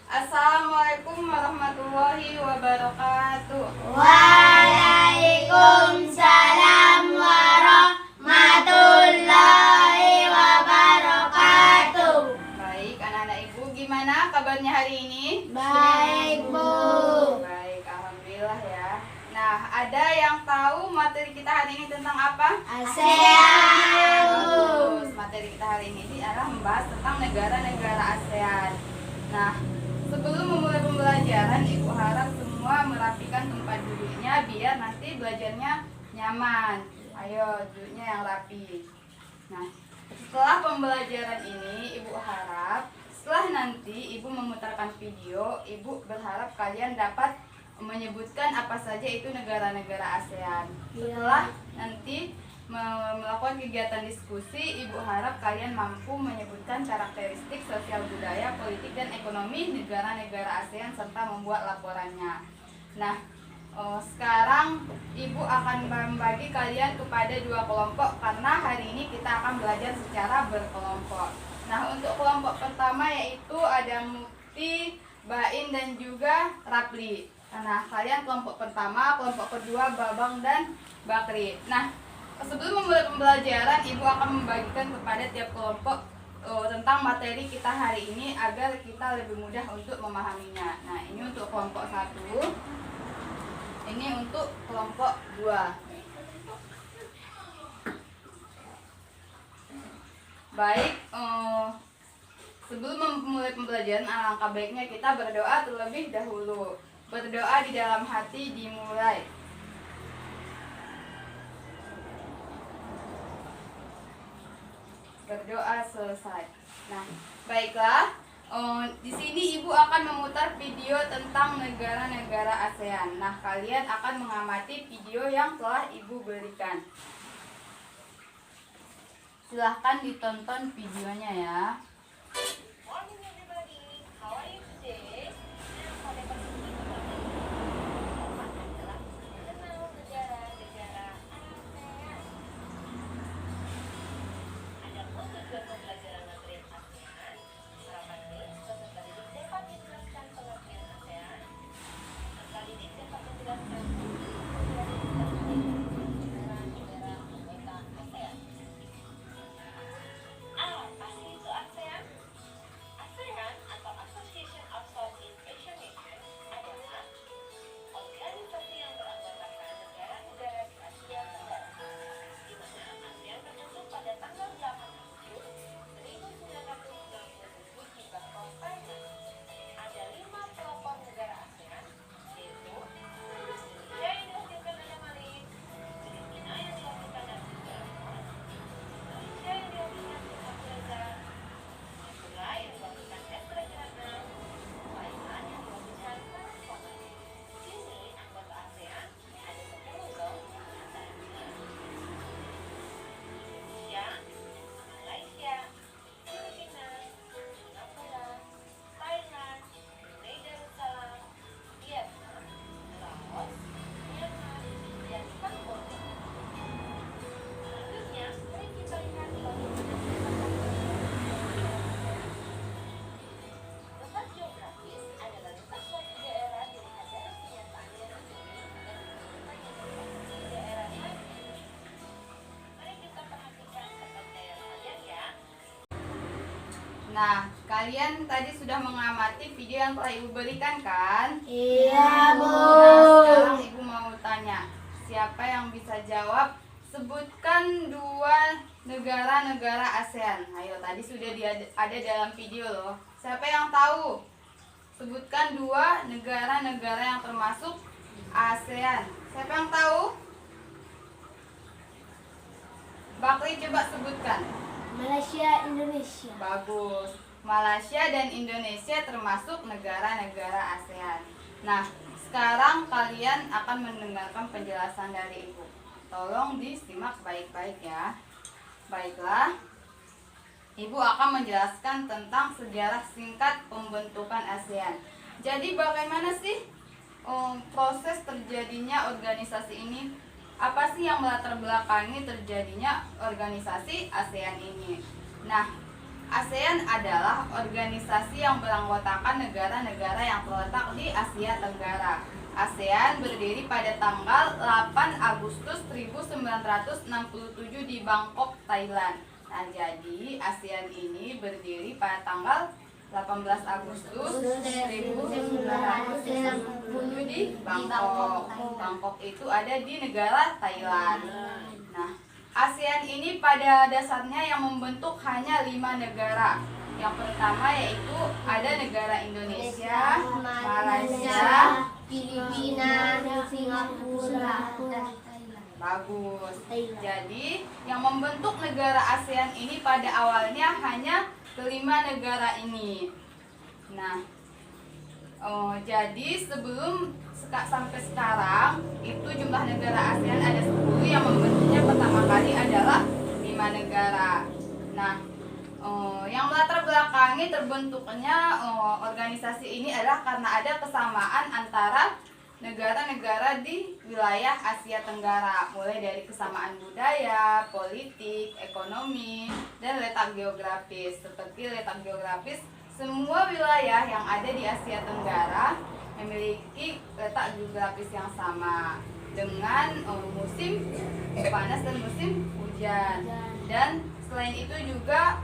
Assalamualaikum warahmatullahi wabarakatuh. Waalaikumsalam warahmatullahi wabarakatuh. Baik, anak-anak ibu, gimana kabarnya hari ini? Baik, Bu. Baik, alhamdulillah ya. Nah, ada yang tahu materi kita hari ini tentang apa? ASEAN. Bagus. Materi kita hari ini adalah membahas tentang negara-negara ASEAN. Nah, sebelum memulai pembelajaran, Ibu harap semua merapikan tempat duduknya biar nanti belajarnya nyaman. Ayo, duduknya yang rapi. Nah, setelah pembelajaran ini, Ibu harap setelah nanti Ibu memutarkan video, Ibu berharap kalian dapat menyebutkan apa saja itu negara-negara ASEAN. Setelah nanti melakukan kegiatan diskusi, Ibu harap kalian mampu menyebutkan karakteristik sosial budaya, politik, dan ekonomi negara-negara ASEAN serta membuat laporannya. Nah, sekarang Ibu akan membagi kalian kepada dua kelompok karena hari ini kita akan belajar secara berkelompok. Nah, untuk kelompok pertama yaitu ada Mufti, Bain, dan juga Rapli. Nah, kalian kelompok pertama, kelompok kedua Babang dan Bakri. Nah, sebelum memulai pembelajaran, Ibu akan membagikan kepada tiap kelompok tentang materi kita hari ini agar kita lebih mudah untuk memahaminya. Nah, ini untuk kelompok 1, ini untuk kelompok 2. Baik, sebelum memulai pembelajaran, alangkah baiknya kita berdoa terlebih dahulu. Berdoa di dalam hati dimulai. Berdoa selesai. Nah, baiklah. Di sini Ibu akan memutar video tentang negara-negara ASEAN. Nah, kalian akan mengamati video yang telah Ibu berikan. Silahkan ditonton videonya ya. Nah, kalian tadi sudah mengamati video yang telah Ibu berikan kan? Iya, Bu. Nah, sekarang Ibu mau tanya, siapa yang bisa jawab? Sebutkan dua negara-negara ASEAN. Ayo, tadi sudah ada dalam video loh. Siapa yang tahu? Sebutkan dua negara-negara yang termasuk ASEAN. Siapa yang tahu? Bakri, coba sebutkan. Malaysia, Indonesia. Bagus. Malaysia dan Indonesia termasuk negara-negara ASEAN. Nah, sekarang kalian akan mendengarkan penjelasan dari Ibu. Tolong disimak baik-baik ya. Baiklah. Ibu akan menjelaskan tentang sejarah singkat pembentukan ASEAN. Jadi bagaimana sih proses terjadinya organisasi ini? Apa sih yang melatar belakangi terjadinya organisasi ASEAN ini? Nah, ASEAN adalah organisasi yang beranggotakan negara-negara yang terletak di Asia Tenggara. ASEAN berdiri pada tanggal 8 Agustus 1967 di Bangkok, Thailand. Nah, jadi ASEAN ini berdiri pada tanggal 18 Agustus 1967 di Bangkok. Bangkok itu ada di negara Thailand. Nah, ASEAN ini pada dasarnya yang membentuk hanya 5 negara. Yang pertama yaitu ada negara Indonesia, Malaysia, Filipina, Singapura, dan bagus. Jadi yang membentuk negara ASEAN ini pada awalnya hanya kelima negara ini. Nah, jadi sebelum sampai sekarang itu jumlah negara ASEAN ada 10, yang membentuknya pertama kali adalah 5 negara. Nah, yang melatar belakangi terbentuknya organisasi ini adalah karena ada kesamaan antara negara-negara di wilayah Asia Tenggara, mulai dari kesamaan budaya, politik, ekonomi, dan letak geografis. Seperti letak geografis, semua wilayah yang ada di Asia Tenggara memiliki letak geografis yang sama dengan musim panas dan musim hujan. Dan selain itu juga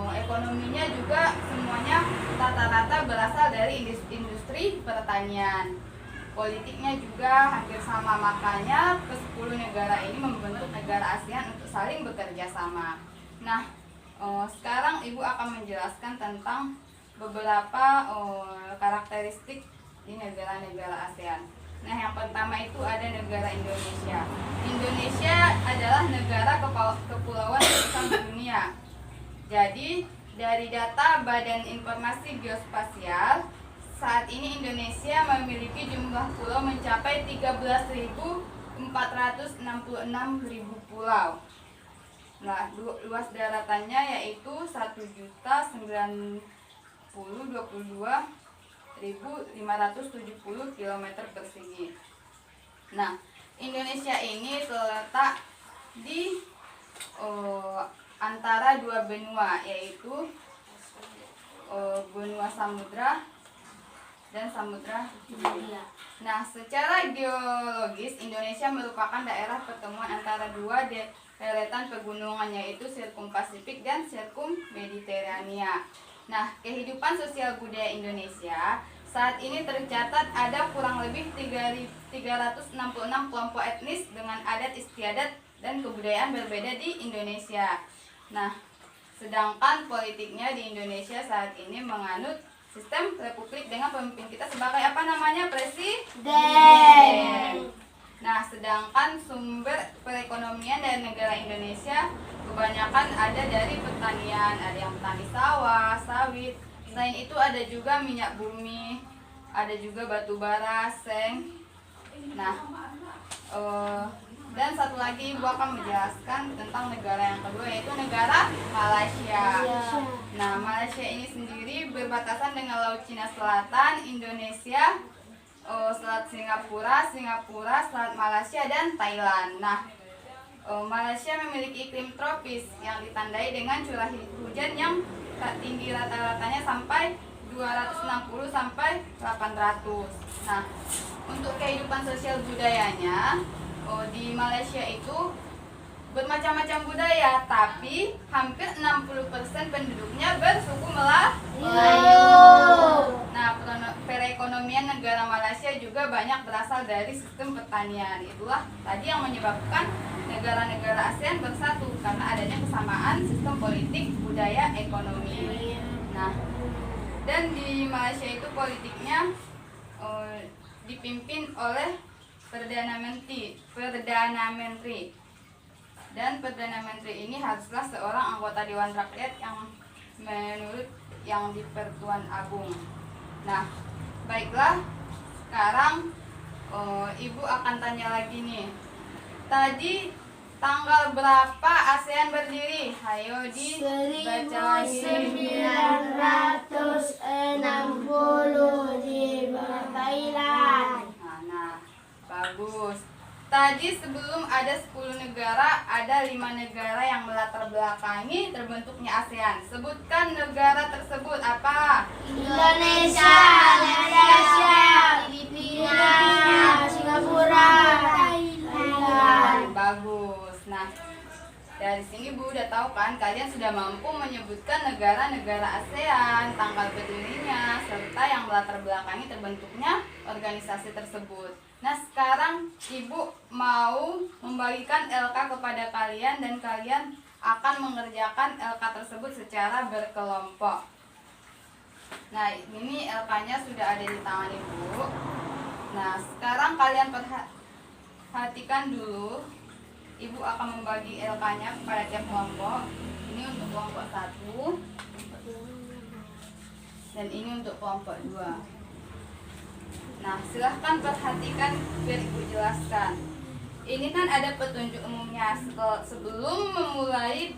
ekonominya juga semuanya rata-rata berasal dari industri pertanian. Politiknya juga hampir sama, makanya ke-10 negara ini membentuk negara ASEAN untuk saling bekerja sama. Nah, sekarang Ibu akan menjelaskan tentang beberapa karakteristik di negara-negara ASEAN. Nah, yang pertama itu ada negara Indonesia. Indonesia adalah negara kepulauan terbesar di dunia. Jadi, dari data Badan Informasi Geospasial, saat ini Indonesia memiliki jumlah pulau mencapai 13.466.000 pulau. Nah, luas daratannya yaitu 1.022.570 km persegi. Nah, Indonesia ini terletak di antara dua benua, yaitu benua Samudra dan Samudra Hindia. Nah, secara geologis Indonesia merupakan daerah pertemuan antara dua deretan pegunungan, yaitu Sirkum Pasifik dan Sirkum Mediterania. Nah, kehidupan sosial budaya Indonesia saat ini tercatat ada kurang lebih 366 kelompok etnis dengan adat istiadat dan kebudayaan berbeda di Indonesia. Nah, sedangkan politiknya di Indonesia saat ini menganut sistem republik dengan pemimpin kita sebagai apa namanya? Presiden. Nah, sedangkan sumber perekonomian dari negara Indonesia kebanyakan ada dari pertanian, ada yang petani sawah, sawit. Selain itu ada juga minyak bumi, ada juga batu bara, seng. Nah, dan satu lagi Ibu akan menjelaskan tentang negara yang kedua, yaitu negara Malaysia. Nah, Malaysia ini sendiri berbatasan dengan Laut Cina Selatan, Indonesia, Selat Singapura, Selat Malaysia, dan Thailand. Nah, Malaysia memiliki iklim tropis yang ditandai dengan curah hujan yang tinggi rata-ratanya sampai 260 sampai 800. Nah, untuk kehidupan sosial budayanya di Malaysia itu bermacam-macam budaya, tapi hampir 60% penduduknya bersuku Melayu. Nah, perekonomian negara Malaysia juga banyak berasal dari sistem pertanian. Itulah tadi yang menyebabkan negara-negara ASEAN bersatu, karena adanya kesamaan sistem politik, budaya, ekonomi. Nah, dan di Malaysia itu politiknya dipimpin oleh Perdana Menteri. Dan Perdana Menteri ini haruslah seorang anggota Dewan Rakyat yang menurut yang di Pertuan Agung. Nah, baiklah, sekarang Ibu akan tanya lagi nih. Tadi tanggal berapa ASEAN berdiri? Hayo dibaca lagi. 1960 di Thailand. Nah, bagus. tadi sebelum ada 10 negara, ada 5 negara yang melatar belakangi terbentuknya ASEAN. Sebutkan negara tersebut apa? Indonesia, Malaysia, Filipina, Singapura, Thailand. Bagus. Nah, dari sini Bu udah tahu kan, kalian sudah mampu menyebutkan negara-negara ASEAN, tanggal berdirinya, serta yang melatar belakangi terbentuknya organisasi tersebut. Nah, sekarang Ibu mau membagikan LK kepada kalian dan kalian akan mengerjakan LK tersebut secara berkelompok. Nah, ini LK-nya sudah ada di tangan Ibu. Nah, sekarang kalian perhatikan dulu. Ibu akan membagi LK-nya kepada tiap kelompok. Ini untuk kelompok 1 dan ini untuk kelompok 2. Nah, silahkan perhatikan biar Ibu jelaskan. Ini kan ada petunjuk umumnya. Sebelum memulai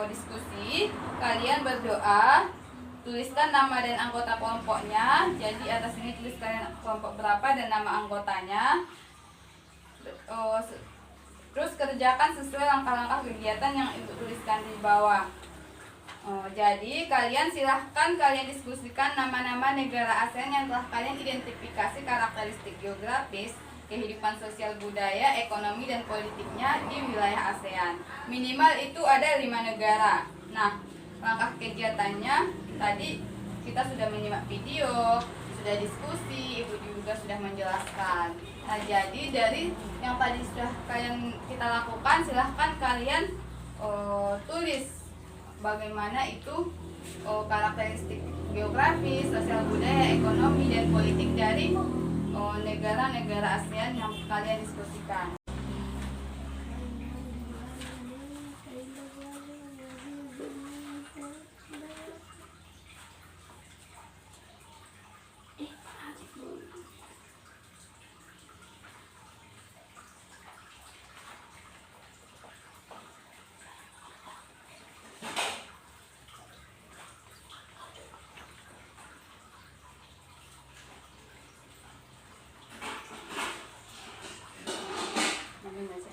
diskusi, kalian berdoa, tuliskan nama dan anggota kelompoknya. Jadi atas ini tuliskan kelompok berapa dan nama anggotanya. Terus kerjakan sesuai langkah-langkah kegiatan yang Ibu tuliskan di bawah. Jadi silahkan kalian diskusikan nama-nama negara ASEAN yang telah kalian identifikasi karakteristik geografis, kehidupan sosial budaya, ekonomi dan politiknya di wilayah ASEAN. Minimal itu ada 5 negara. Nah, langkah kegiatannya tadi kita sudah menyimak video, sudah diskusi, Ibu juga sudah menjelaskan. Nah, jadi dari yang tadi sudah kita lakukan, silahkan kalian tulis bagaimana itu karakteristik geografis, sosial budaya, ekonomi, dan politik dari negara-negara ASEAN yang kalian diskusikan.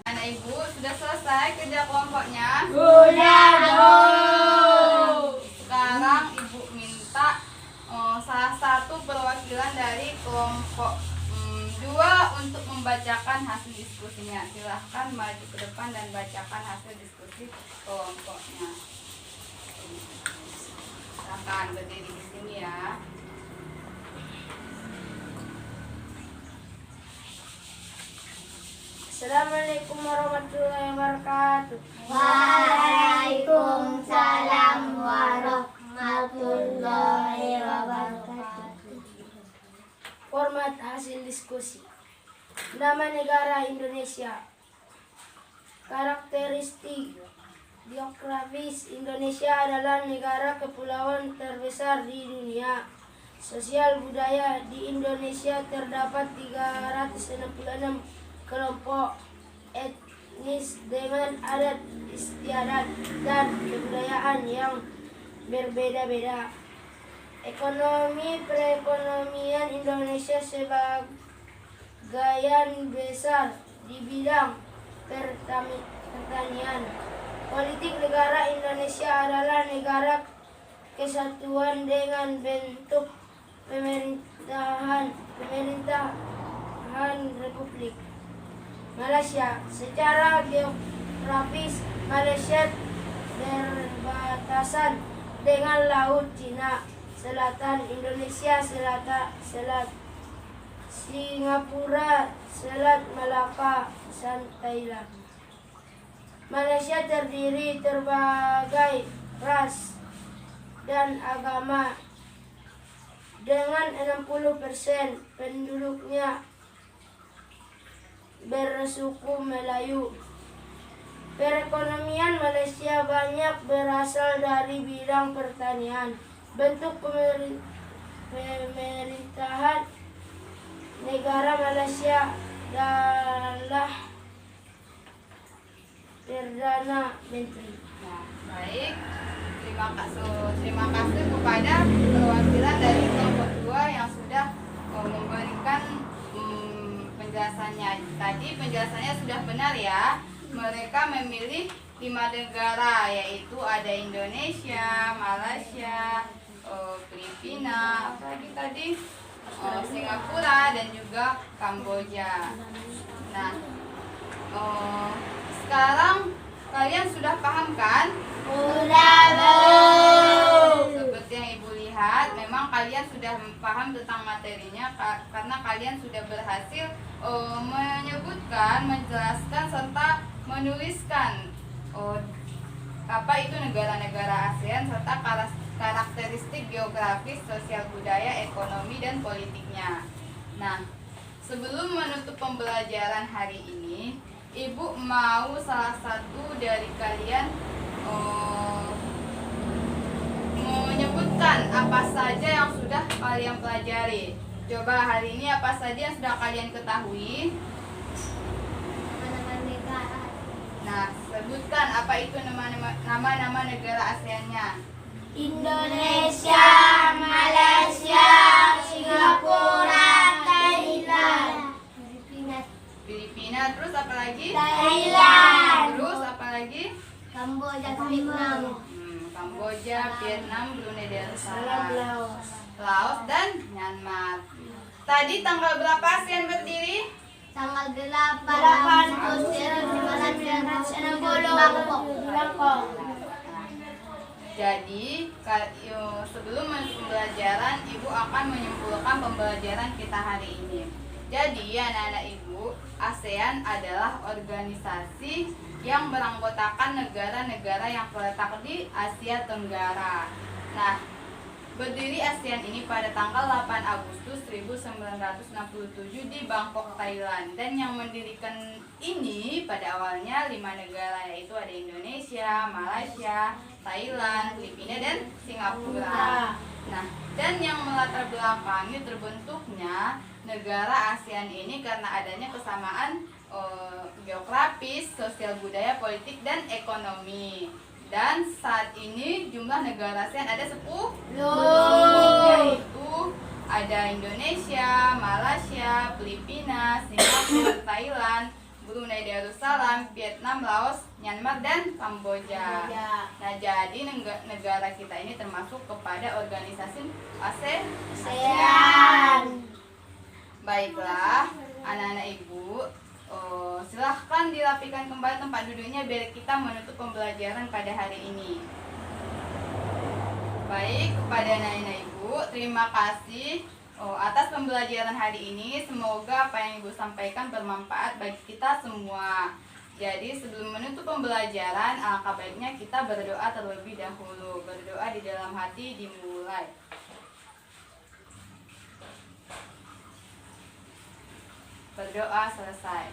Anak Ibu sudah selesai kerja kelompoknya? Sudah, Bu. Sekarang Ibu minta salah satu perwakilan dari kelompok 2 untuk membacakan hasil diskusinya. Silahkan maju ke depan dan bacakan hasil diskusi kelompoknya. Silahkan berdiri di sini ya. Assalamualaikum warahmatullahi wabarakatuh. Waalaikumsalam warahmatullahi wabarakatuh. Format hasil diskusi. Nama negara Indonesia. Karakteristik geografis Indonesia adalah negara kepulauan terbesar di dunia. Sosial budaya di Indonesia terdapat 366 kelompok etnis dengan adat istiadat dan kebudayaan yang berbeda-beda. Ekonomi perekonomian Indonesia sebagian besar di bidang pertanian. Politik negara Indonesia adalah negara kesatuan dengan bentuk pemerintahan republik. Malaysia. Secara geografis, Malaysia berbatasan dengan Laut Cina Selatan, Indonesia Selat, Singapura, Selat Malaka, dan Thailand. Malaysia terdiri berbagai ras dan agama dengan 60% penduduknya bersuku Melayu. Perekonomian Malaysia banyak berasal dari bidang pertanian. Bentuk pemerintahan negara Malaysia adalah Perdana Menteri. Nah, baik. Terima kasih kepada perwakilan dari kelompok 2 yang sudah memberikan penjelasannya. Tadi penjelasannya sudah benar ya. Mereka memilih 5 negara, yaitu ada Indonesia, Malaysia, Filipina, apa lagi tadi? Singapura dan juga Kamboja. Nah, sekarang kalian sudah paham kan? Udah Bu. Seperti yang Ibu lihat, memang kalian sudah paham tentang materinya karena kalian sudah berhasil menyebutkan, menjelaskan serta menuliskan apa itu negara-negara ASEAN serta karakteristik geografis, sosial budaya, ekonomi dan politiknya. Nah, sebelum menutup pembelajaran hari ini, Ibu mau salah satu dari kalian menyebutkan apa saja yang sudah kalian pelajari. Coba hari ini apa saja yang sudah kalian ketahui? Nah, sebutkan apa itu nama-nama negara ASEAN-nya. Indonesia, Malaysia, Singapura, Thailand. Filipina, terus apa lagi? Thailand. Terus apa lagi? Kamboja, Vietnam. Kamboja, Vietnam, Brunei Darussalam, Laos. Laos dan Myanmar. Tadi tanggal berapa ASEAN berdiri? Tanggal 8 Agustus 1960 Bangkok. Jadi, sebelum menutup pembelajaran, Ibu akan menyimpulkan pembelajaran kita hari ini. Jadi, anak-anak Ibu, ASEAN adalah organisasi yang beranggotakan negara-negara yang terletak di Asia Tenggara. Nah, berdiri ASEAN ini pada tanggal 8 Agustus 1967 di Bangkok, Thailand. Dan yang mendirikan ini pada awalnya 5 negara, yaitu ada Indonesia, Malaysia, Thailand, Filipina, dan Singapura. Nah, dan yang melatar belakangi terbentuknya negara ASEAN ini karena adanya kesamaan geografis, sosial budaya, politik, dan ekonomi. Dan saat ini jumlah negara ASEAN ada 10, yaitu ada Indonesia, Malaysia, Filipina, Singapura, Thailand, Brunei Darussalam, Vietnam, Laos, Myanmar, dan Kamboja. Nah, jadi negara kita ini termasuk kepada organisasi ASEAN. Baiklah, anak-anak Ibu, silahkan dirapikan kembali tempat duduknya biar kita menutup pembelajaran pada hari ini. Baik, kepada anak-anak Ibu, terima kasih atas pembelajaran hari ini. Semoga apa yang Ibu sampaikan bermanfaat bagi kita semua. Jadi sebelum menutup pembelajaran, alangkah baiknya kita berdoa terlebih dahulu. Berdoa di dalam hati dimulai. Berdoa selesai.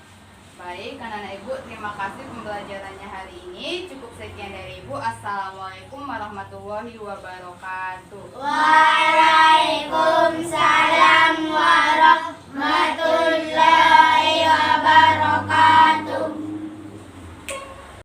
Baik, anak-anak Ibu, terima kasih pembelajarannya hari ini. Cukup sekian dari Ibu. Assalamualaikum warahmatullahi wabarakatuh. Waalaikumsalam.